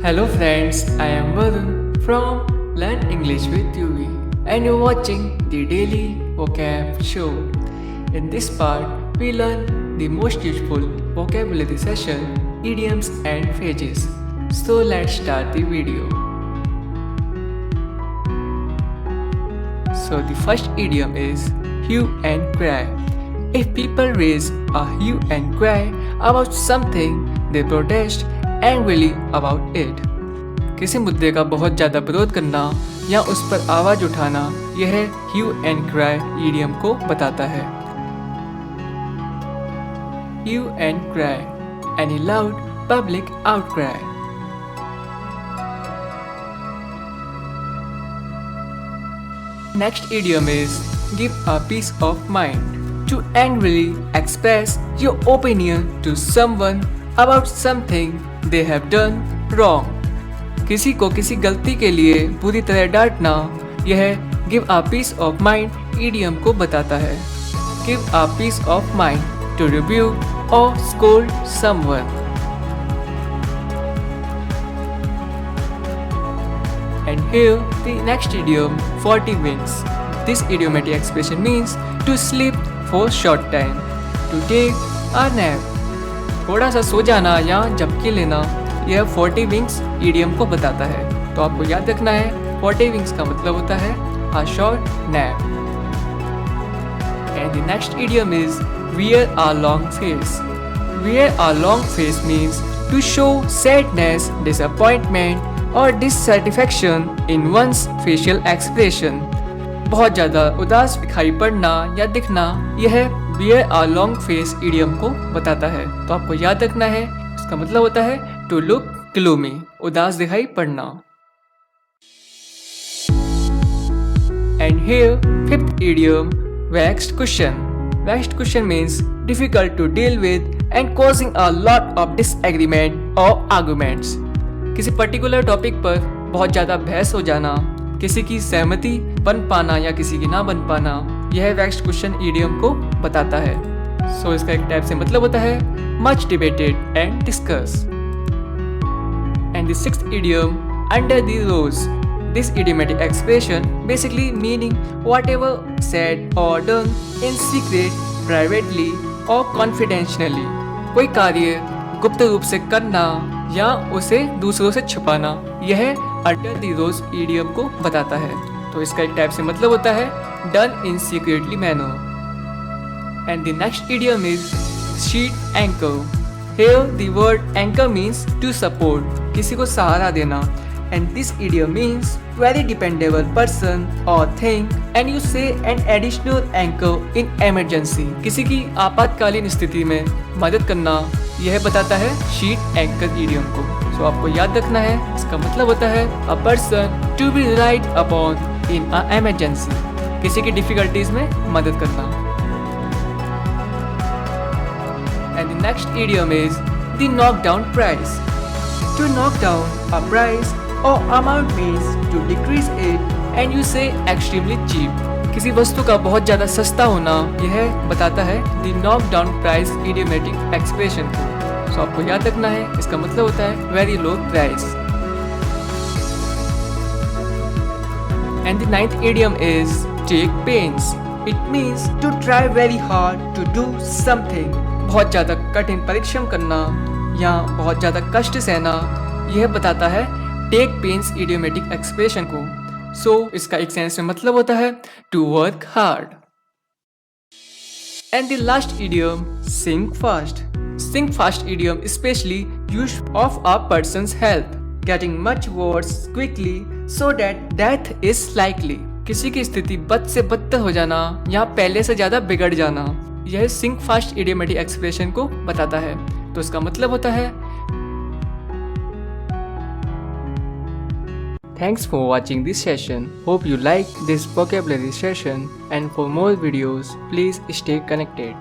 Hello friends, I am Varun from Learn English with UV and you're watching the Daily Vocab Show. In this part, we learn the most useful vocabulary session, idioms and phrases. So let's start the video. So the first idiom is hue and cry. If people raise a hue and cry about something, they protest angrily about it. किसी मुद्दे का बहुत ज़्यादा विरोध करना या उस पर आवाज़ उठाना यह ह्यू एंड क्राई इडियम को बताता है. Hue and cry, any loud public outcry. Next idiom is give a peace of mind. To angrily express your opinion to someone about something they have done wrong. किसी को किसी गलती के लिए पूरी तरह डांटना यह give a peace of mind idiom को बताता है. Give a peace of mind to rebuke or scold someone. And here the next idiom 40 winks. This idiomatic expression means to sleep for short time, to take a nap. थोड़ा सा सो जाना या झपकी लेना यह 40 winks idiom को बताता है. तो आपको याद रखना है 40 winks का मतलब होता है a short nap. And the next idiom is wear a long face. Wear a long face means to show sadness, disappointment और dissatisfaction in one's facial expression. बहुत ज़्यादा उदास दिखाई पड़ना या दिखना यह wear a long face idiom को बताता है. तो आपको याद रखना है इसका मतलब होता है to look gloomy, उदास दिखाई पड़ना. And here fifth idiom vexed cushion. Vexed cushion means difficult to deal with and causing a lot of disagreement or arguments. किसी पर्टिकुलर टॉपिक पर बहुत ज़्यादा बहस हो जाना, किसी की सहमति बन पाना या किसी की ना बन पाना यह वेक्स्ड क्वेश्चन इडियम को बताता है. सो इसका एक टाइप से मतलब होता है much debated and discuss. And the sixth idiom under the rose. This idiomatic expression basically meaning whatever said or done in secret, privately or confidentially. कोई कार्य गुप्त रूप से करना या उसे दूसरों से छुपाना यह अंडर द रोज इडियम को बताता है. तो इसका एक टाइप से मतलब होता है done in secretly manner. And the next idiom is sheet anchor. Here the word anchor means to support, किसी को सहारा देना. And this idiom means very dependable person और thing and you say an additional anchor in emergency. किसी की आपातकालीन स्थिति में मदद करना यह बताता है शीट एंकर इडियम को. सो आपको याद रखना है इसका मतलब होता है a person to be relied upon in a emergency, किसी की डिफिकल्टीज में मदद करना. And the next idiom is the knock down price. To knock down a price or amount means to decrease it and you say extremely cheap. किसी वस्तु का बहुत ज़्यादा सस्ता होना यह बताता है the knock down price idiomatic expression को. सो आपको याद रखना है इसका मतलब होता है very low price. And the ninth idiom is take pains. It means to try very hard to do something. बहुत ज़्यादा कठिन परिश्रम करना या बहुत ज़्यादा कष्ट सहना यह बताता है टेक पेन्स idiomatic एक्सप्रेशन को. सो इसका एक सेंस में मतलब होता है to work hard. And the last idiom sink fast. Sink fast idiom specially used of a person's health getting much worse quickly so that death is likely. किसी की स्थिति बद से बदतर हो जाना या पहले से ज्यादा बिगड़ जाना यह सिंक फास्ट idiomatic एक्सप्रेशन को बताता है. तो इसका मतलब होता है Thanks for watching this session. Hope you liked this vocabulary session and for more videos, please stay connected.